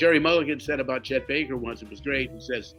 Jerry Mulligan said about Chet Baker once, it was great. He says,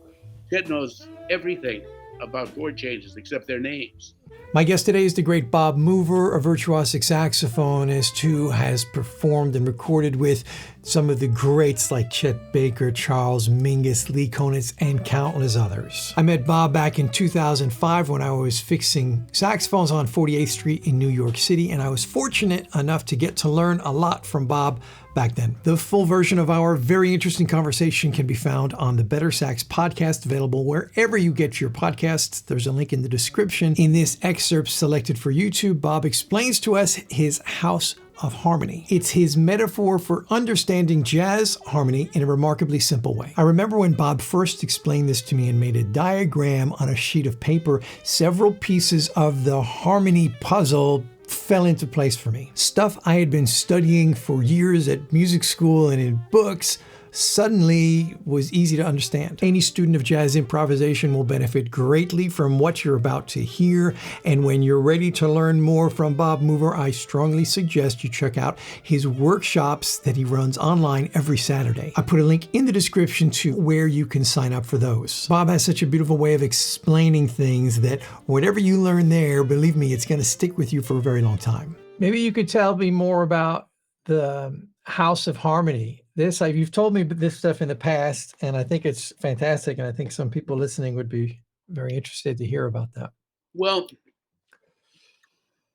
Chet knows everything about chord changes except their names. My guest today is the great Bob Mover, a virtuosic saxophonist who has performed and recorded with some of the greats like Chet Baker, Charles Mingus, Lee Konitz, and countless others. I met Bob back in 2005 when I was fixing saxophones on 48th Street in New York City, and I was fortunate enough to get to learn a lot from Bob back then. The full version of our very interesting conversation can be found on the BetterSax podcast, available wherever you get your podcasts. There's a link in the description. In this excerpt selected for YouTube, Bob explains to us his house of harmony. It's his metaphor for understanding jazz harmony in a remarkably simple way. I remember when Bob first explained this to me and made a diagram on a sheet of paper, several pieces of the harmony puzzle fell into place for me. Stuff I had been studying for years at music school and in books suddenly was easy to understand. Any student of jazz improvisation will benefit greatly from what you're about to hear. And when you're ready to learn more from Bob Mover, I strongly suggest you check out his workshops that he runs online every Saturday. I put a link in the description to where you can sign up for those. Bob has such a beautiful way of explaining things that whatever you learn there, believe me, it's going to stick with you for a very long time. Maybe you could tell me more about the House of Harmony. You've told me this stuff in the past, and I think it's fantastic, and I think some people listening would be very interested to hear about that. Well,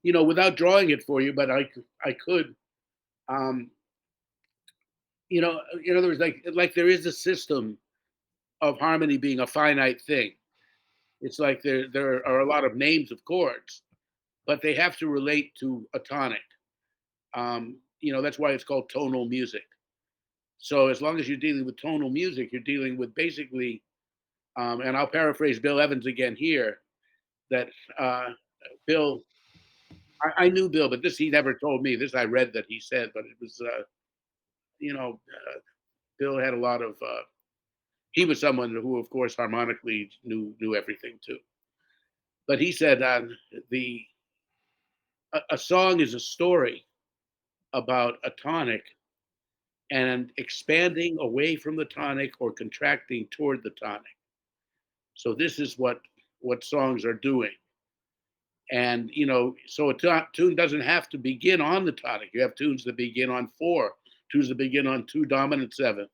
without drawing it for you, but I could, in other words, like there is a system of harmony being a finite thing. It's like there are a lot of names of chords, but they have to relate to a tonic. That's why it's called tonal music. So as long as you're dealing with tonal music, you're dealing with basically, and I'll paraphrase Bill Evans again here, that Bill, I knew Bill, but this he never told me. This I read that he said, but it was, Bill had a lot of, he was someone who, of course, harmonically knew everything too. But he said a song is a story about a tonic and expanding away from the tonic or contracting toward the tonic. So this is what songs are doing. And, so a tune doesn't have to begin on the tonic. You have tunes that begin on 4, tunes that begin on 2 dominant 7,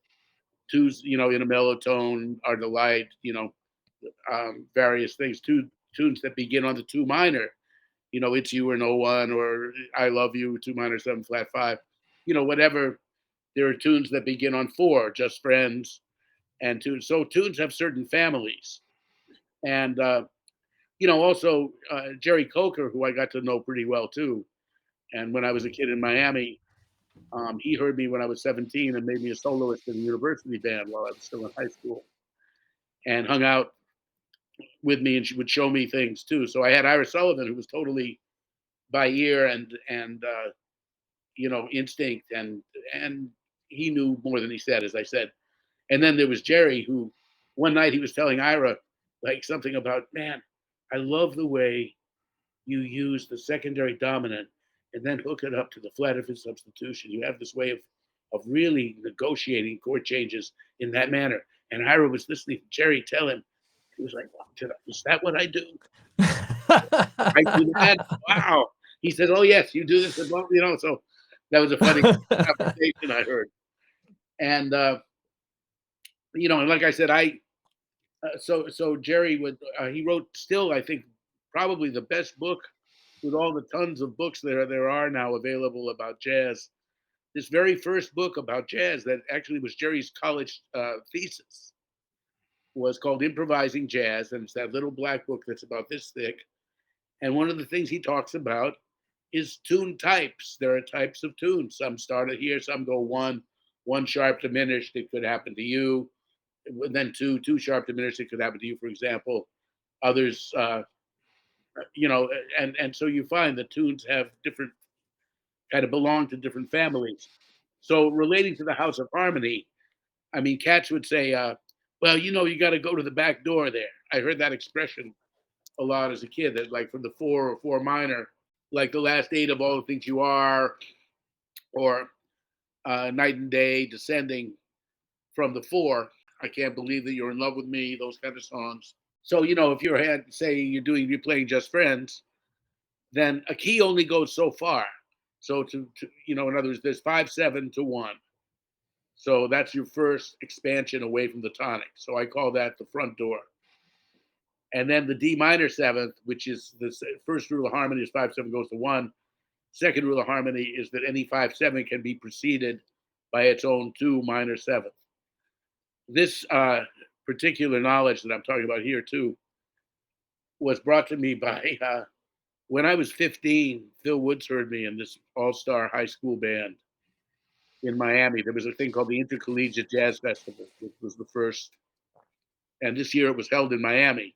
tunes, in a mellow tone are the light, various things, tunes that begin on the 2 minor, It's You or No One, or I Love You, 2 minor 7 flat 5, whatever. There are tunes that begin on 4, Just Friends, and tunes. So tunes have certain families. And, also Jerry Coker, who I got to know pretty well too. And when I was a kid in Miami, he heard me when I was 17 and made me a soloist in the university band while I was still in high school, and hung out with me, and she would show me things too. So I had Ira Sullivan, who was totally by ear and instinct, and he knew more than he said, as I said. And then there was Jerry, who one night he was telling Ira like something about, man, I love the way you use the secondary dominant and then hook it up to the flat of his substitution. You have this way of really negotiating chord changes in that manner. And Ira was listening to Jerry tell him, he was like, is that what I do? I do that? Wow. He said, oh, yes, you do this. So that was a funny conversation I heard. And, and like I said, so Jerry he wrote still, I think, probably the best book with all the tons of books there are now available about jazz. This very first book about jazz that actually was Jerry's college thesis was called Improvising Jazz. And it's that little black book that's about this thick. And one of the things he talks about is tune types. There are types of tunes. Some start at here, some go one sharp diminished. It could happen to you. Then two sharp diminished. It could happen to you, for example. Others, and so you find the tunes have different, kind of belong to different families. So relating to the House of Harmony, I mean, cats would say, well, you got to go to the back door there. I heard that expression a lot as a kid, that like from the 4 or 4 minor, like the last 8 of All the Things You Are, or Night and Day, Descending. from the 4. I can't believe that you're in love with me, those kind of songs. So, if say you're playing Just Friends, then a key only goes so far. So in other words, there's 5/7 to 1. So that's your first expansion away from the tonic. So I call that the front door. And then the D minor seventh, which is the first rule of harmony is 5/7 goes to 1. Second rule of harmony is that any 5/7 can be preceded by its own 2 minor seventh. This particular knowledge that I'm talking about here too was brought to me by when I was 15. Phil Woods heard me in this all-star high school band in Miami. There was a thing called the Intercollegiate Jazz Festival, which was the first. And this year it was held in Miami.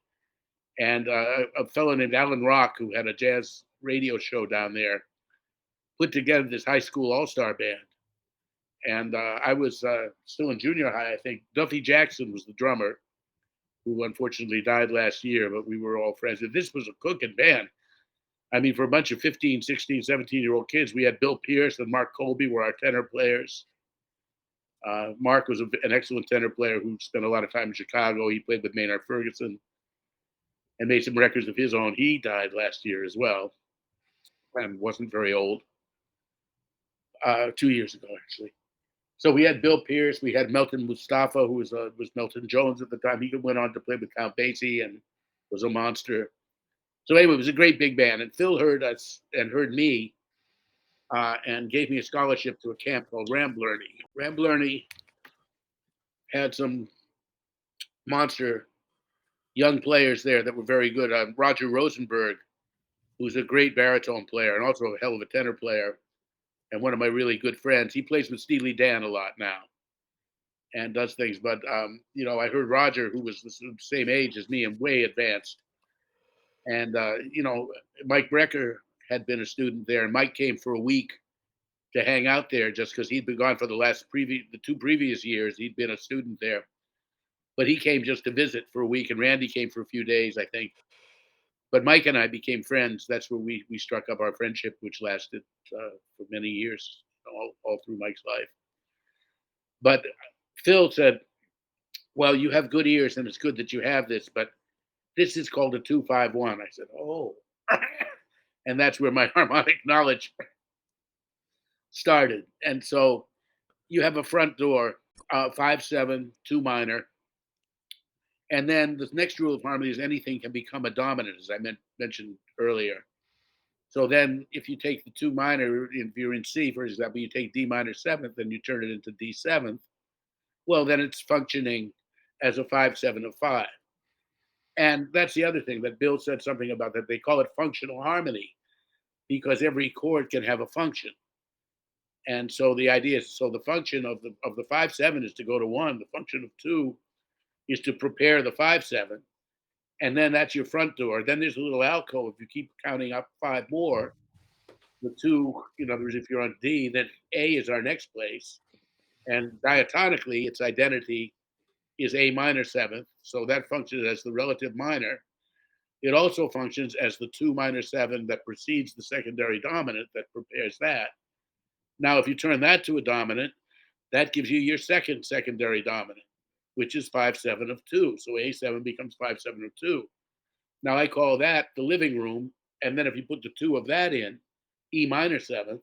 And a fellow named Alan Rock, who had a jazz radio show down there, put together this high school all-star band. And I was still in junior high, I think. Duffy Jackson was the drummer, who unfortunately died last year, but we were all friends. And this was a cooking band. I mean, for a bunch of 15, 16, 17-year-old kids, we had Bill Pierce and Mark Colby were our tenor players. Mark was an excellent tenor player who spent a lot of time in Chicago. He played with Maynard Ferguson and made some records of his own. He died last year as well and wasn't very old. 2 years ago, actually. So we had Bill Pierce. We had Melton Mustafa, who was Melton Jones at the time. He went on to play with Count Basie and was a monster. So anyway, it was a great big band. And Phil heard us and heard me and gave me a scholarship to a camp called Ramblerny. Ramblerny had some monster young players there that were very good. Roger Rosenberg, who's a great baritone player and also a hell of a tenor player, and one of my really good friends. He plays with Steely Dan a lot now and does things. But, I heard Roger, who was the same age as me and way advanced. And, Mike Brecker had been a student there. And Mike came for a week to hang out there just because he'd been gone for the 2 previous years. He'd been a student there. But he came just to visit for a week. And Randy came for a few days, I think. But Mike and I became friends. That's where we struck up our friendship, which lasted for many years, all through Mike's life. But Phil said, well, you have good ears, and it's good that you have this, but this is called a 2-5-1. I said, oh. And that's where my harmonic knowledge started. And so you have a front door, 5/7, 2 minor. And then the next rule of harmony is anything can become a dominant, as I mentioned earlier. So then if you take the 2 minor, if you're in C, for example, you take D minor 7th and you turn it into D 7th, well, then it's functioning as a 5/7 of 5. And that's the other thing that Bill said something about, that they call it functional harmony because every chord can have a function. And so the idea is, so the function of the 5/7 is to go to 1. The function of 2 is to prepare the 5/7, and then that's your front door. Then there's a little alcove. If you keep counting up 5 more, the 2, in other words, if you're on D, then A is our next place, and diatonically, its identity is A minor 7th, so that functions as the relative minor. It also functions as the 2 minor 7 that precedes the secondary dominant that prepares that. Now, if you turn that to a dominant, that gives you your second secondary dominant, which is 5/7 of 2. So A7 becomes 5/7 of 2. Now I call that the living room. And then if you put the 2 of that in, E minor 7th,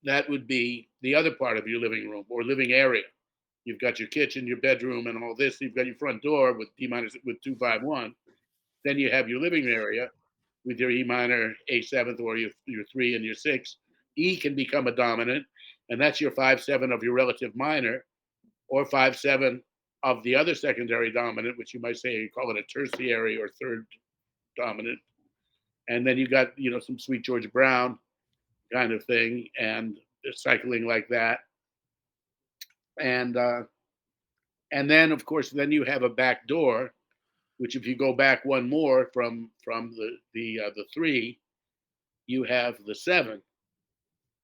that would be the other part of your living room or living area. You've got your kitchen, your bedroom, and all this. You've got your front door with D minor with 2-5-1. Then you have your living area with your E minor A7th or your 3 and your 6. E can become a dominant, and that's your 5/7 of your relative minor, or 5/7 of the other secondary dominant, which you might say you call it a tertiary or third dominant. And then you got, some Sweet George Brown kind of thing, and cycling like that. And then of course, then you have a back door, which if you go back one more from the 3, you have the 7,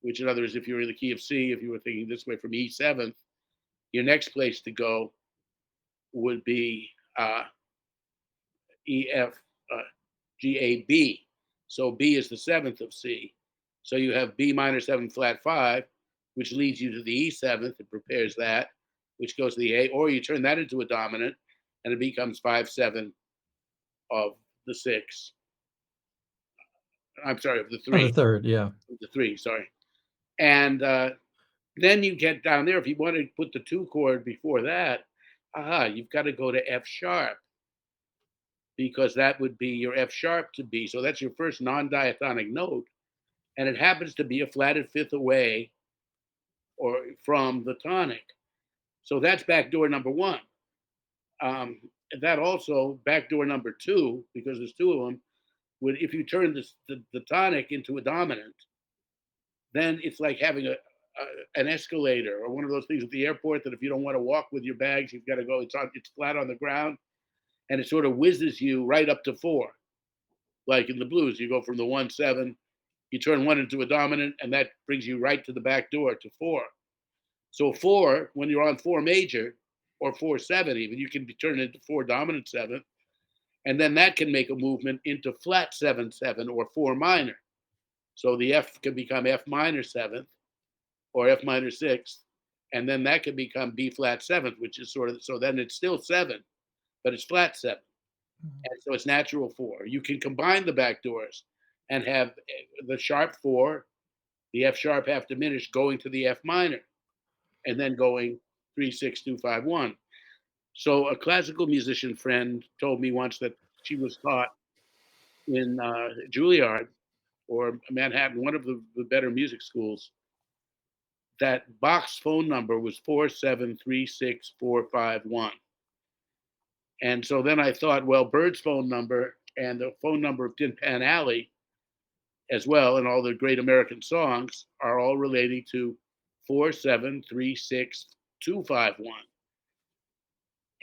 which in other words, if you're in the key of C, if you were thinking this way from E7th, your next place to go would be E, F, G, A, B. So B is the 7th of C. So you have B minor 7 flat 5, which leads you to the E7th. It prepares that. which goes to the A, or you turn that into a dominant, and it becomes 5/7 of the 6. I'm sorry, of the Oh, the 3, third, yeah. of the 3, sorry. And then you get down there. If you want to put the 2 chord before that, you've got to go to F sharp, because that would be your F sharp to B. So that's your first non-diatonic note, and it happens to be a flatted fifth away or from the tonic. So that's backdoor number 1. Um, that also backdoor number 2, because there's 2 of them, would, if you turn the tonic into a dominant, then it's like having an escalator or one of those things at the airport that if you don't want to walk with your bags, you've got to go. It's flat on the ground, and it sort of whizzes you right up to 4. Like in the blues, you go from the 1/7, you turn 1 into a dominant, and that brings you right to the back door to 4. So 4, when you're on 4 major or 4/7, even, you can be turned into 4 dominant 7, and then that can make a movement into flat 7/7 or 4 minor. So the F can become F minor 7th or F minor 6th, and then that can become B flat 7th, which is sort of, so then it's still 7, but it's flat 7. And so it's natural 4. You can combine the back doors and have the sharp 4, the F sharp half diminished, going to the F minor, and then going 3, 6, 2, 5, 1. So a classical musician friend told me once that she was taught in Juilliard or Manhattan, one of the better music schools, that Bach's phone number was 4736451. And so then I thought, well, Bird's phone number and the phone number of Tin Pan Alley as well, and all the great American songs are all relating to 4736251.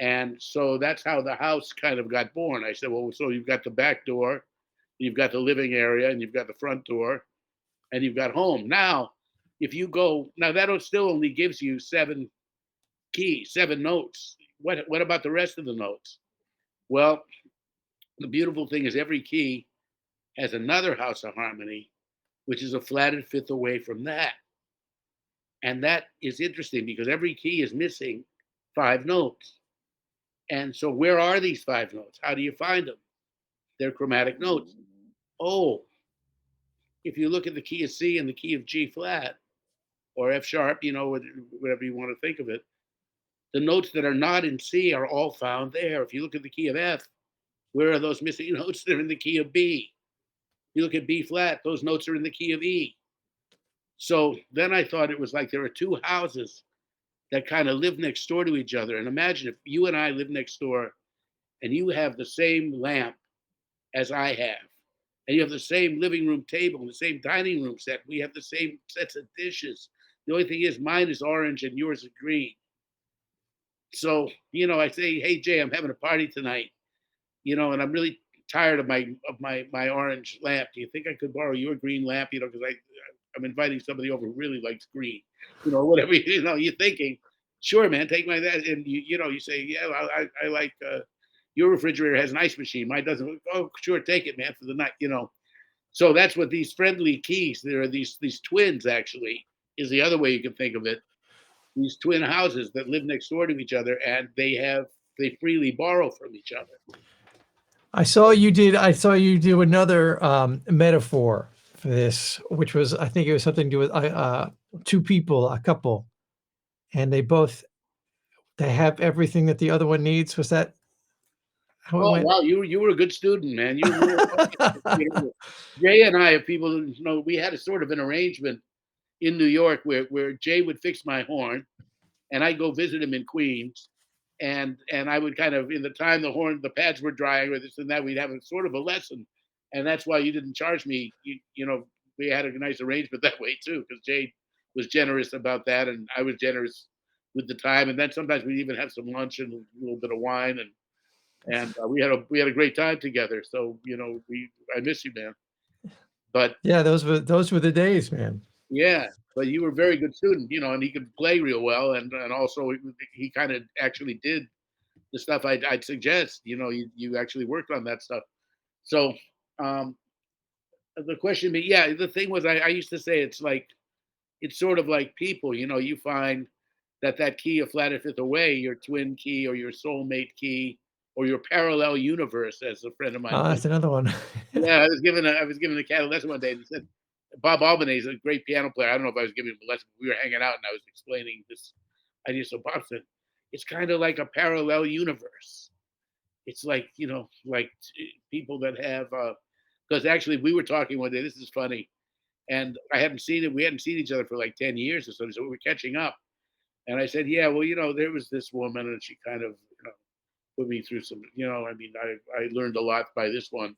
And so that's how the house kind of got born. I said, well, so you've got the back door, you've got the living area, and you've got the front door, and you've got home. Now, if you go, now that still only gives you 7 keys, 7 notes. What about the rest of the notes? Well, the beautiful thing is every key has another house of harmony, which is a flatted fifth away from that. And that is interesting because every key is missing 5 notes. And so where are these 5 notes? How do you find them? They're chromatic notes. Oh, if you look at the key of C and the key of G flat or F sharp, whatever you want to think of it, the notes that are not in C are all found there. If you look at the key of F, where are those missing notes? They're in the key of B. You look at B flat, those notes are in the key of E. So then I thought it was like there are 2 houses that kind of live next door to each other. And imagine if you and I live next door and you have the same lamp as I have, and you have the same living room table and the same dining room set. We have the same sets of dishes. The only thing is mine is orange and yours is green. So, I say, hey, Jay, I'm having a party tonight, and I'm really tired of my orange lamp. Do you think I could borrow your green lamp? Because I'm inviting somebody over who really likes green, whatever, you're thinking, sure, man, take my that. And you say, yeah, I like, your refrigerator has an ice machine. Mine doesn't. Oh, sure, take it, man, for the night, So that's what these friendly keys, there are these twins, actually, is the other way you can think of it. These twin houses that live next door to each other, and they freely borrow from each other. I saw you do another metaphor for this, which was, I think it was something to do with 2 people, a couple, and they have everything that the other one needs. Was that how it Oh went? wow, you were a good student, man. You were Jay and I, if people know, we had a sort of an arrangement in New York where Jay would fix my horn, and I'd go visit him in Queens, and I would kind of, in the time the pads were drying or this and that, we'd have a sort of a lesson, and that's why you didn't charge me. We had a nice arrangement that way too, because Jay was generous about that, and I was generous with the time, and then sometimes we'd even have some lunch and a little bit of wine, and we had a great time together. So I miss you, man. But Yeah, those were the days, man. yeah, but you were a very good student, and he could play real well, and also he kind of actually did the stuff I'd suggest. You actually worked on that stuff. So the question, yeah, the thing was, I used to say it's sort of like people. You find that key of flat fifth away, your twin key or your soulmate key or your parallel universe, as a friend of mine Oh, said. that's another one. Yeah, I was given a cat lesson one day, and he said Bob Albany is a great piano player. I don't know if I was giving him a lesson. But we were hanging out, and I was explaining this idea. So Bob said, "It's kind of like a parallel universe. It's like like people that have." Because actually, we were talking one day. This is funny, and I hadn't seen it. We hadn't seen each other for like 10 years or so. So we were catching up, and I said, "Yeah, well, there was this woman, and she kind of put me through some. I mean, I learned a lot by this one.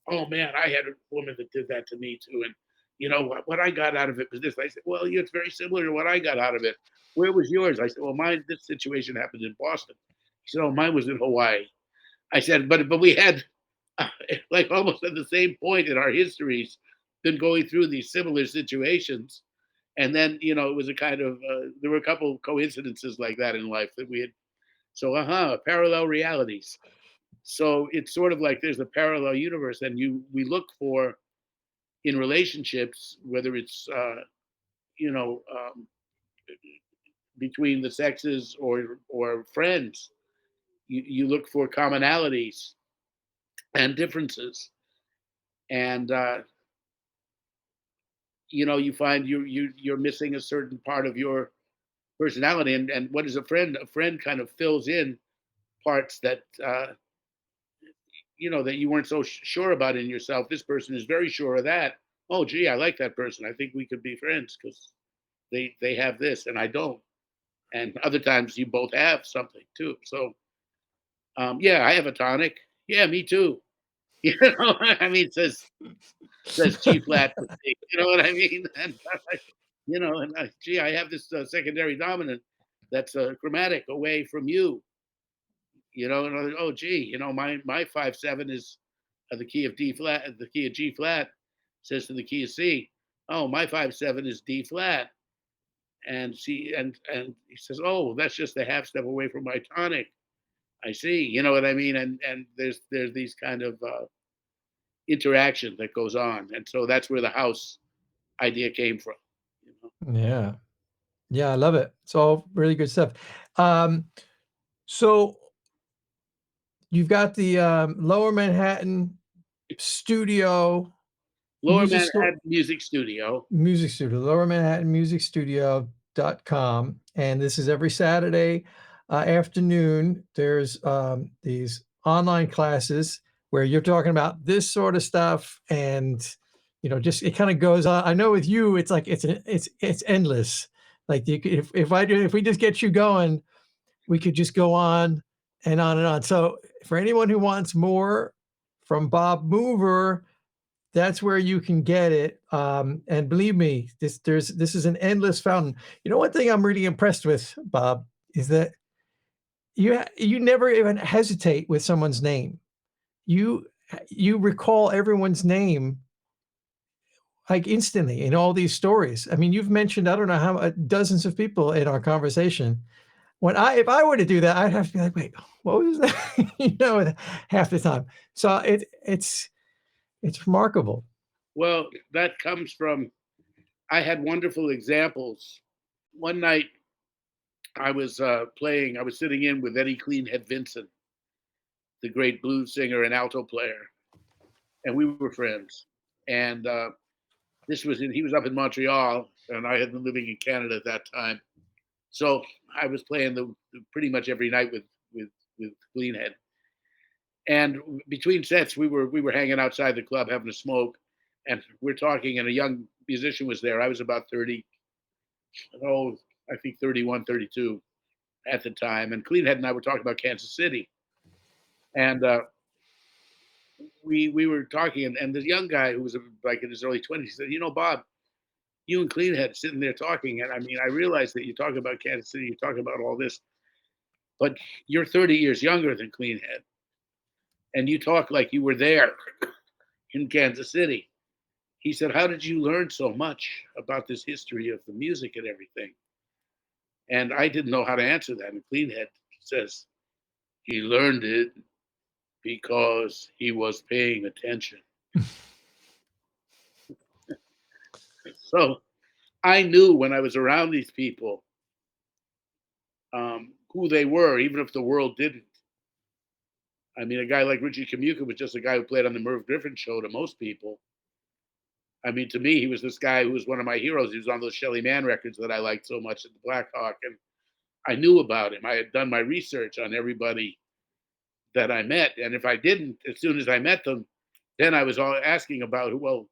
Oh man, I had a woman that did that to me too, and what I got out of it was this. I said, well, it's very similar to what I got out of it. Where was yours? I said, well, this situation happened in Boston. He said, oh, mine was in Hawaii. I said, but we had like almost at the same point in our histories been going through these similar situations, and then it was a kind of there were a couple of coincidences like that in life that we had. So parallel realities. So it's sort of like there's a parallel universe, and we look for in relationships, whether it's you know um, between the sexes or friends, you look for commonalities and differences, and you find you're missing a certain part of your personality, and what is a friend? A friend kind of fills in parts that that you weren't so sure about in yourself. This person is very sure of that. Oh, gee, I like that person. I think we could be friends because they have this and I don't. And other times you both have something too. So yeah, I have a tonic. Yeah, me too. I mean, it says G flat. You know what I mean? And gee, I have this secondary dominant that's chromatic away from you. And oh, gee, my 5/7 is the key of D flat, the key of G flat, says to the key of C. Oh, my 5/7 is D flat, and he says, oh, that's just a half step away from my tonic. I see, you know what I mean, and there's these kind of interaction that goes on, and so that's where the house idea came from. You know? Yeah. Yeah, I love it. It's all really good stuff. Um, so you've got the Lower Manhattan studio, Lower music store, Manhattan Music Studio. music studio, Lower Manhattan Music Studio.com. And this is every Saturday afternoon. There's these online classes where you're talking about this sort of stuff. And, just it kind of goes on. I know with you, it's like it's endless. Like if we just get you going, we could just go on and on and on. So for anyone who wants more from Bob Mover, that's where you can get it. And believe me, this is an endless fountain. One thing I'm really impressed with, Bob, is that you never even hesitate with someone's name. You recall everyone's name like instantly in all these stories. I mean, you've mentioned I don't know how dozens of people in our conversation. If I were to do that, I'd have to be like, wait, what was that? Half the time. So it's remarkable. Well, that comes from I had wonderful examples. One night I was playing. I was sitting in with Eddie Cleanhead Vincent, the great blues singer and alto player, and we were friends. And he was up in Montreal, and I had been living in Canada at that time. So I was playing pretty much every night with Cleanhead. And between sets, we were hanging outside the club having a smoke, and we're talking. And a young musician was there. I was about 30, I think 31, 32 at the time. And Cleanhead and I were talking about Kansas City, and we were talking, and this young guy who was like in his early 20s said, Bob, you and Cleanhead sitting there talking, and I mean, I realize that you're talking about Kansas City, you're talking about all this, but you're 30 years younger than Cleanhead, and you talk like you were there in Kansas City. He said, how did you learn so much about this history of the music and everything? And I didn't know how to answer that. And Cleanhead says, he learned it because he was paying attention. So I knew when I was around these people who they were, even if the world didn't. I mean, a guy like Richie Kamuka was just a guy who played on the Merv Griffin show to most people. I mean, to me, he was this guy who was one of my heroes. He was on those Shelly Manne records that I liked so much at the Black Hawk, and I knew about him. I had done my research on everybody that I met, and if I didn't, as soon as I met them, then I was all asking about, well,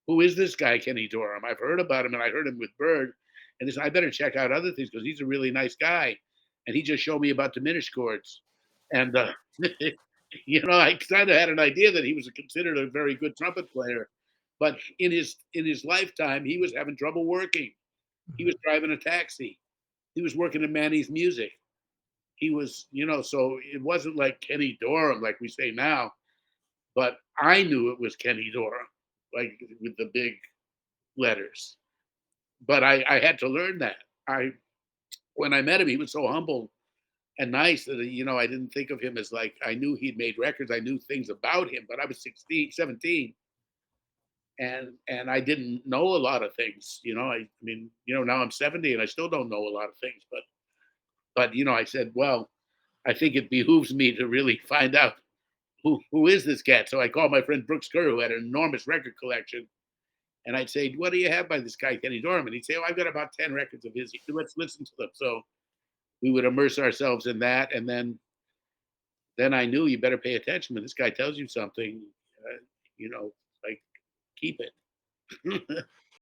who is this guy, Kenny Dorham? I've heard about him, and I heard him with Bird, and I better check out other things because he's a really nice guy. And he just showed me about diminished chords, and I kind of had an idea that he was considered a very good trumpet player, but in his lifetime, he was having trouble working. He was driving a taxi. He was working at Manny's Music. He was, so it wasn't like Kenny Dorham, like we say now, but I knew it was Kenny Dorham, like with the big letters. But I had to learn that. When I met him, he was so humble and nice that, I didn't think of him as like, I knew he'd made records. I knew things about him, but I was 16, 17. And I didn't know a lot of things, I mean, now I'm 70 and I still don't know a lot of things, but I said, well, I think it behooves me to really find out who is this cat. So I called my friend Brooks Kerr, who had an enormous record collection, and I'd say, what do you have by this guy, Kenny Dorham? And he'd say, oh, I've got about 10 records of his. Let's listen to them. So we would immerse ourselves in that, and then I knew you better pay attention when this guy tells you something, like keep it.